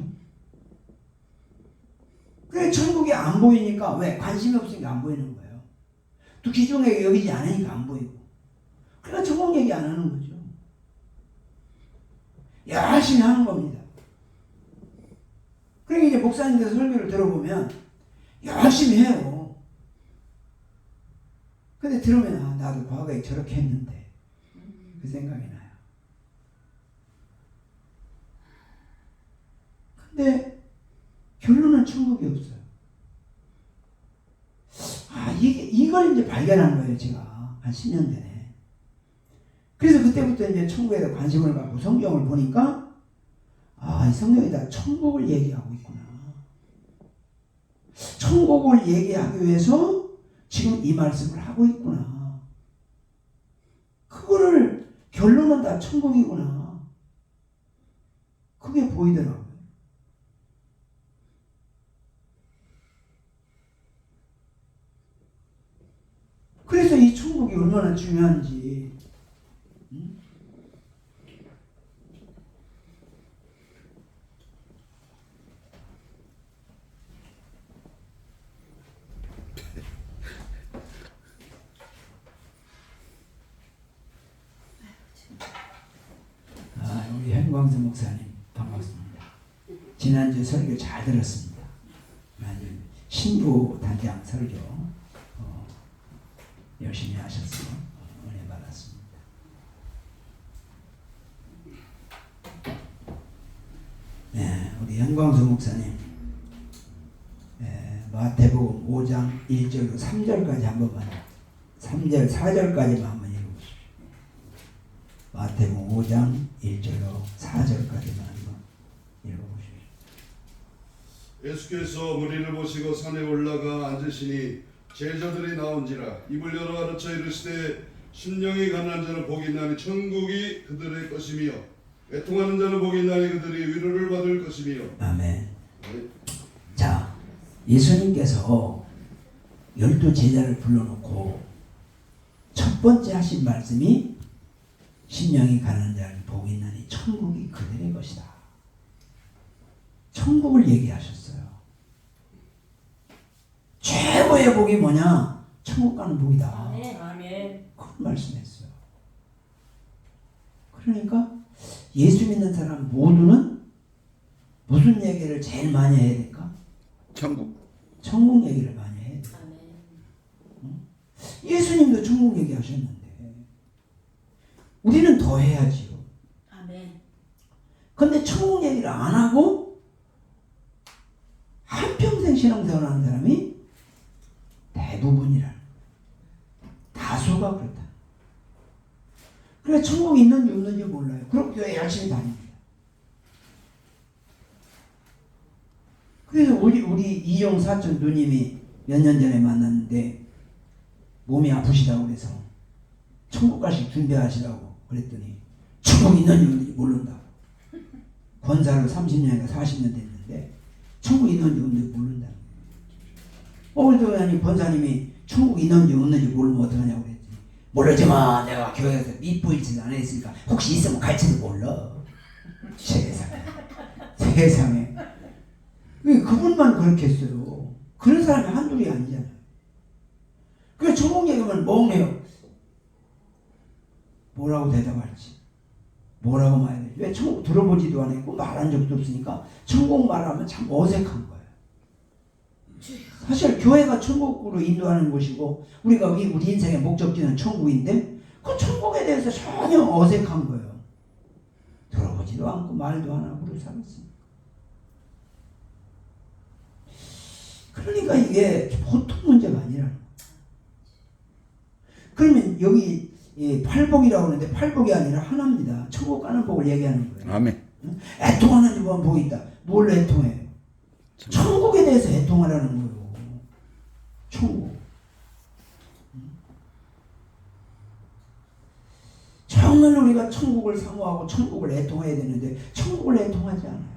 그래 천국이 안 보이니까 왜? 관심이 없으니까 안 보이는 거예요. 또 기존에 여기지 않으니까 안 보이고. 그러니까 천국 얘기 안 하는 거죠. 열심히 하는 겁니다. 그러니까 이제 목사님들 설교를 들어보면 열심히 해요. 근데 들으면 아, 나도 과거에 저렇게 했는데 그 생각이 나요. 근데 결론은 천국이 없어요. 아, 이걸 이제 발견한 거예요, 제가. 한 10년 전에. 그래서 그때부터 이제 천국에 대해 관심을 갖고 성경을 보니까, 아, 이 성경이 다 천국을 얘기하고 있구나. 천국을 얘기하기 위해서 지금 이 말씀을 하고 있구나. 그거를, 결론은 다 천국이구나. 그게 보이더라고요. 그래서 이 천국이 얼마나 중요한지. 아, 우리 현광수 목사님 반갑습니다. 지난주 설교 잘 들었습니다. 신부 단장 설교 열심히 하셔서 은혜 받았습니다. 네, 우리 현광수 목사님 마태복음 5장 1절로 3절까지 한 번만 3절 4절까지만 한번 읽어보십시오. 마태복음 5장 1절로 4절까지만 한번 읽어보십시오. 예수께서 무리를 보시고 산에 올라가 앉으시니 제자들이 나온지라 입을 열어 가르쳐 이르시되 심령이 가난한 자는 복이 있나니 천국이 그들의 것이며 애통하는 자는 복이 있나니 그들이 위로를 받을 것이며. 아멘. 자, 예수님께서 12 제자를 불러놓고 첫 번째 하신 말씀이 심령이 가난한 자는 복이 있나니 천국이 그들의 것이다. 천국을 얘기하셨어요. 최고의 복이 뭐냐? 천국 가는 복이다. 아멘. 그런 말씀했어요. 그러니까 예수 믿는 사람 모두는 무슨 얘기를 제일 많이 해야 될까? 천국. 천국 얘기를 많이 해야 돼. 예수님도 천국 얘기하셨는데 우리는 더 해야지요. 아멘. 근데 천국 얘기를 안 하고 한평생 신앙생활하는 사람이 대부분이라. 다수가 그렇다. 그래 천국이 있는지 없는지 몰라요. 그럼 교회 열심히 다닙니다. 그래서 우리 이용 사촌 누님이 몇 년 전에 만났는데 몸이 아프시다고 그래서 천국 가실 준비하시라고 그랬더니 천국 있는지 없는지 모른다. 권사로 30년인가 40년 됐는데 천국 있는지 없는지 모른다. 그래도 아니 권사님이 천국 있는지 없는지 모르면 어떡하냐고 그랬더니 모르지만 내가 교회에서 밑보일지도 안 했으니까 혹시 있으면 갈지도 몰라. 세상에 그분만 그렇게 했어요. 그런 사람이 한둘이 아니잖아요. 그래서 천국 얘기하면 멍해요. 뭐라고 대답할지, 뭐라고 말해야 되지. 왜 천국 들어보지도 않았고 말한 적도 없으니까 천국 말하면 참 어색한 거예요. 사실 교회가 천국으로 인도하는 곳이고 우리 인생의 목적지는 천국인데 그 천국에 대해서 전혀 어색한 거예요. 들어보지도 않고 말도 안 하고 살았습니다. 그러니까 이게 보통 문제가 아니라는 거예요. 그러면 여기 팔복이라고 하는데 팔복이 아니라 하나입니다. 천국 가는 복을 얘기하는 거예요. 아멘. 애통하는 지 보면 복이 있다. 뭘 애통해요? 천국에 대해서 애통하라는 거예요. 천국. 정말 우리가 천국을 사모하고 천국을 애통해야 되는데 천국을 애통하지 않아요.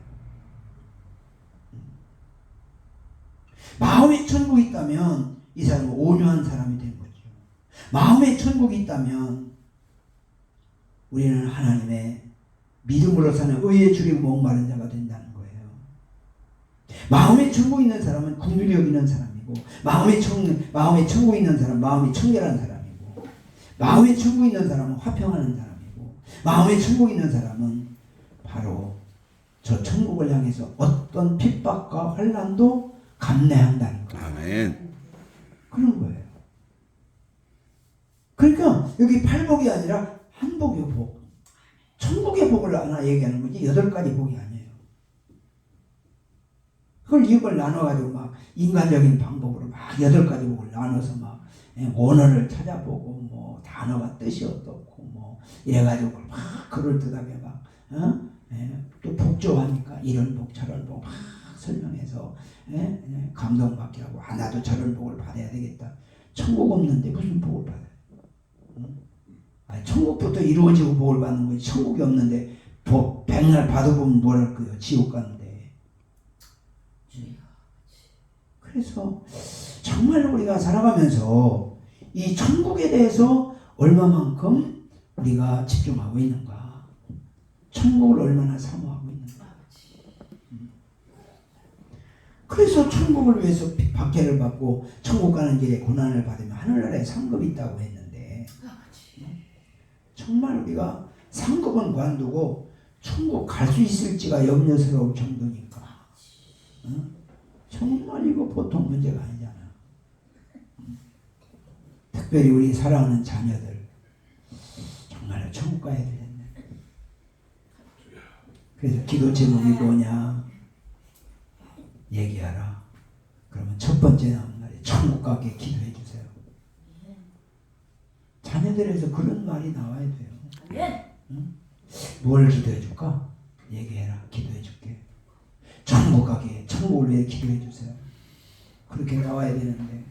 마음에 천국이 있다면 이 사람은 온유한 사람이 된 거죠. 마음에 천국이 있다면 우리는 하나님의 믿음으로 사는 의에 줄이고 목마른 자가 된다는 거예요. 마음에 천국이 있는 사람은 긍휼력 있는 사람이고 마음에 천국이 있는 사람은 마음이 청결한 사람이고 마음에 천국이 있는 사람은 화평하는 사람이고 마음에 천국이 있는 사람은 바로 저 천국을 향해서 어떤 핍박과 환난도 감내한다는 거예요. 아멘. 그런 거예요. 그러니까 여기 팔복이 아니라 한복의 복. 천국의 복을 하나 얘기하는 거지 8가지 복이 아니에요. 그걸 이걸 나눠가지고 막 인간적인 방법으로 막 8가지 복을 나눠서 막 원어를 찾아보고 뭐 단어가 뜻이 어떻고 뭐 이래가지고 막 그럴듯하게 막 또 복조하니까 이런 복 저런 복 막 설명해서 감동받게 하고 나도 저런 복을 받아야 되겠다. 천국 없는데 무슨 복을 받아요? 천국부터 이루어지고 복을 받는 거지. 천국이 없는데 복 백날 받아보면 뭘 할 거예요? 지옥 가는데. 그래서 정말 우리가 살아가면서 이 천국에 대해서 얼마만큼 우리가 집중하고 있는가? 천국을 얼마나 사모하고 있는가? 그래서 천국을 위해서 박해를 받고 천국 가는 길에 고난을 받으면 하늘나라에 상급이 있다고 했는데 정말 우리가 상급은 관두고 천국 갈 수 있을지가 염려스러울 정도니까 정말 이거 보통 문제가 아니잖아. 특별히 우리 사랑하는 자녀들 정말 천국 가야 되겠네. 그래서 기도 제목이 뭐냐 얘기하라. 그러면 첫 번째 나오는 말이 천국 가게 기도해 주세요. 자녀들에서 그런 말이 나와야 돼요. 응? 뭘 기도해 줄까? 얘기해라. 기도해 줄게. 천국 가게, 천국을 위해 기도해 주세요. 그렇게 나와야 되는데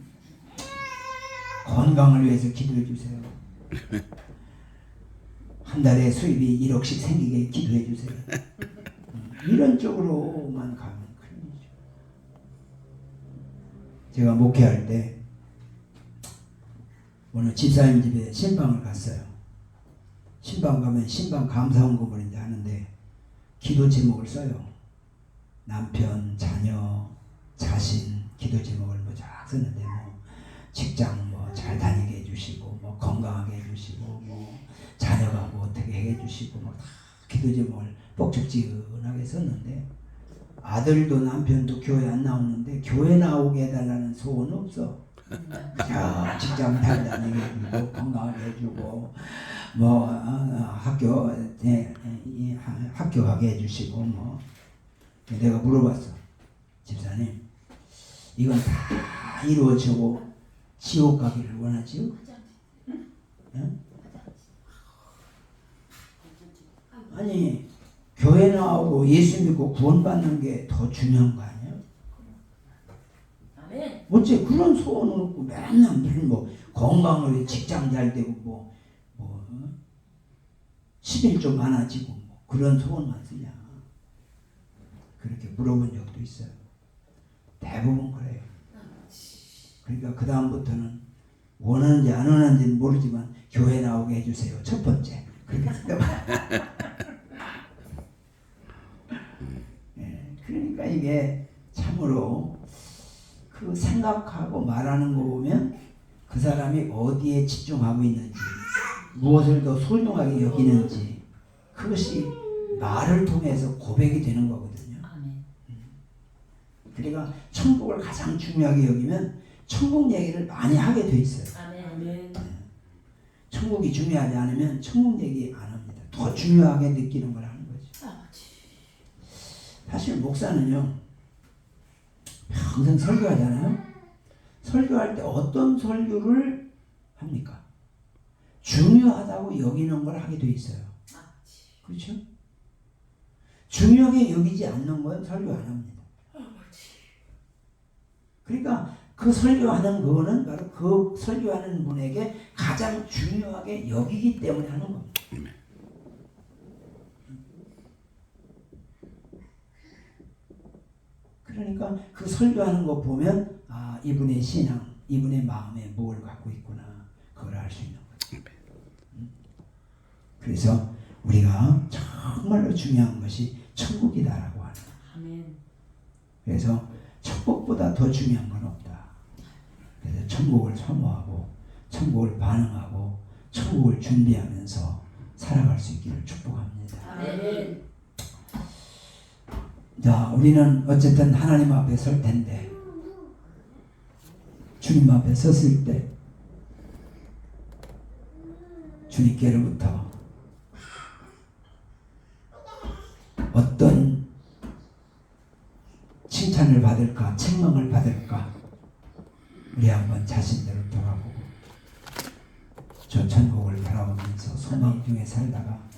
건강을 위해서 기도해 주세요. 한 달에 수입이 1억씩 생기게 기도해 주세요. 이런 쪽으로만 가면 큰일이죠. 제가 목회할 때 어느 집사님 집에 신방을 갔어요. 신방 가면 신방 감사원금을 이제 하는데 기도 제목을 써요. 남편, 자녀, 자신 기도 제목을 뭐 쫙 쓰는데 뭐 직장 뭐 잘 다니게 해주시고 뭐 건강하게 해주시고 뭐 자녀가 뭐 어떻게 해주시고 뭐 다 기도 제목을 뻑적지근하게 썼는데 아들도 남편도 교회 안 나오는데 교회 나오게 해달라는 소원은 없어. 자, 직장 잘 다니게 해주고 건강하게 해주고 뭐 학교 가게 해주시고 뭐 내가 물어봤어. 집사님 이건 다 이루어지고 지옥 가기를 원하지요? 응? 아니 교회 나오고 예수 믿고 구원받는 게 더 중요한 거 아니야? 아멘. 어째 그런 소원을 없고 맨날 무슨 뭐 건강을 위해 직장 잘 되고 뭐 11조 많아지고 뭐 그런 소원만 쓰냐? 그렇게 물어본 적도 있어요. 대부분 그래요. 그러니까 그 다음부터는 원하는지 안 원하는지는 모르지만 교회 나오게 해주세요. 첫 번째 그렇게 쓰다가 그러니까 이게 참으로 그 생각하고 말하는 거 보면 그 사람이 어디에 집중하고 있는지 무엇을 더 소중하게 여기는지 그것이 말을 통해서 고백이 되는 거거든요. 아멘. 그러니까 천국을 가장 중요하게 여기면 천국 얘기를 많이 하게 돼 있어요. 아멘. 천국이 중요하지 않으면 천국 얘기 안 합니다. 더 중요하게 느끼는 걸 하는 거죠. 사실 목사는요 평생 설교하잖아요. 설교할 때 어떤 설교를 합니까? 중요하다고 여기는 걸 하게 돼 있어요. 그렇죠? 중요하게 여기지 않는 건 설교 안 합니다. 그러니까 그 설교하는 그거는 바로 그 설교하는 분에게 가장 중요하게 여기기 때문에 하는 겁니다. 그러니까 그 설교하는 거 보면 아 이분의 신앙, 이분의 마음에 뭘 갖고 있구나 그걸 알 수 있는 거죠. 그래서 우리가 정말로 중요한 것이 천국이다라고 하는 거예요. 아멘. 그래서 천국보다 더 중요한 건 없다. 그래서 천국을 사모하고 천국을 반응하고 천국을 준비하면서 살아갈 수 있기를 축복합니다. 아멘. 자, 우리는 어쨌든 하나님 앞에 설 텐데 주님 앞에 섰을 때 주님께로부터 어떤 칭찬을 받을까 책망을 받을까 우리 한번 자신들을 돌아보고 저 천국을 바라보면서 소망 중에 살다가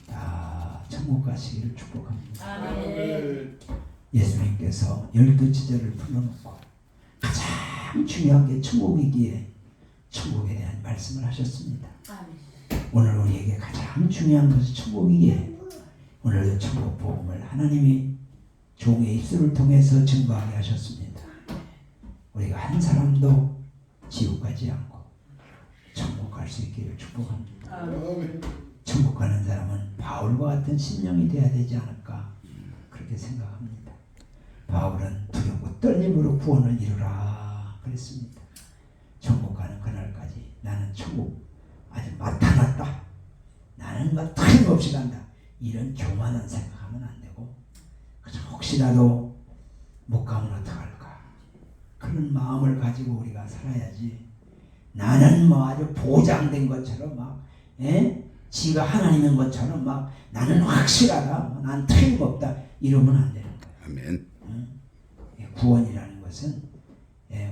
다 천국 가시기를 축복합니다. 아멘. 예수님께서 12지절을 풀어놓고 가장 중요한 게 천국이기에 천국에 대한 말씀을 하셨습니다. 오늘 우리에게 가장 중요한 것이 천국이기에 오늘도 천국 복음을 하나님이 종의 입술을 통해서 증거하게 하셨습니다. 우리가 한 사람도 지옥 가지 않고 천국 갈 수 있기를 축복합니다. 아멘. 천국 가는 사람은 바울과 같은 심령이 되어야 되지 않을까 그렇게 생각합니다. 바울은 두렵고 떨림으로 구원을 이루라 그랬습니다. 천국 가는 그날까지 나는 천국 아직 나타났다. 나는 막 틀림없이 간다. 이런 교만한 생각하면 안 되고 그저 혹시라도 못 가면 어떡할까 그런 마음을 가지고 우리가 살아야지. 나는 뭐 아주 보장된 것처럼 막 지가 하나님인 것처럼 막 나는 확실하다. 난 틀림없다. 이러면 안 되는 거예요. 아멘. 구원이라는 것은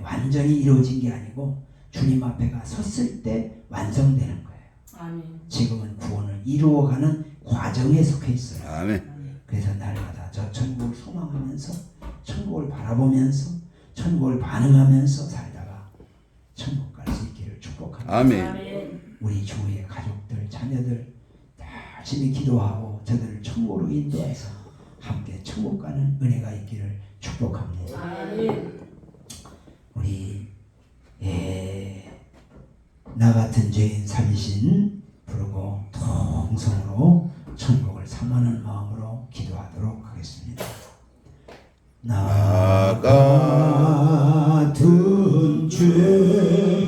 완전히 이루어진 게 아니고 주님 앞에가 섰을 때 완성되는 거예요. 아멘. 지금은 구원을 이루어가는 과정에 속해 있어요. 아멘. 그래서 날마다 저 천국을 소망하면서 천국을 바라보면서 천국을 반응하면서 살다가 천국 갈 수 있기를 축복합니다. 아멘. 아멘. 우리 주위의 가족들, 자녀들 다 열심히 기도하고 저들을 천국으로 인도해서 함께 천국 가는 은혜가 있기를 축복합니다. 아멘. 우리 나 같은 죄인 살리신 부르고 통성으로 천국을 사모하는 마음으로 기도하도록 하겠습니다. 나 같은 죄인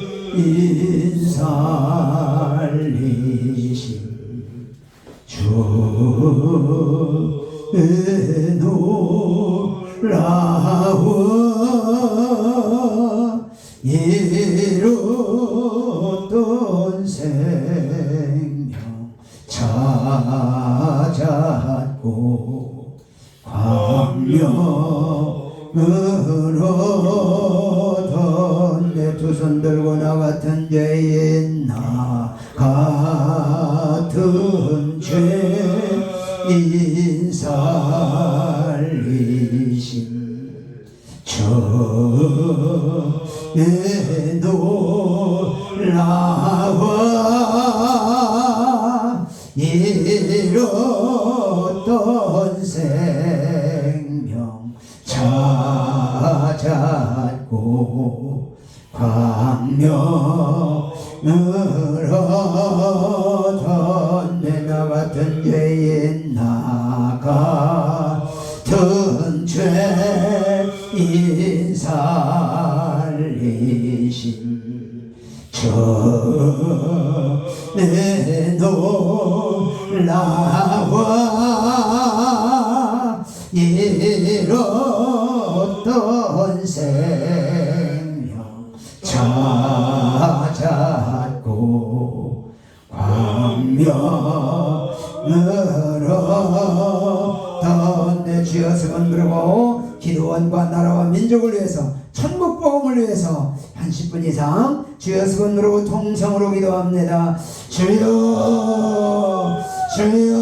살리신 주의 놀라운 이루던 생명 찾았고 광명으로 내 두 손 들고 나 같은 죄인 나 같은 죄인 살리신 주의 놀라운 이루던 생명 찾았고 광명으로 나 같은 죄인 나 같은 죄인 살리신 주의 놀라운 이루던 생명 찾았고 광명으로 내 주였음은 그러고 기도원과 나라와 민족을 위해서 천국 복음을 위해서 한 10분 이상 주여 수건으로 통성으로 기도합니다. 주여 주여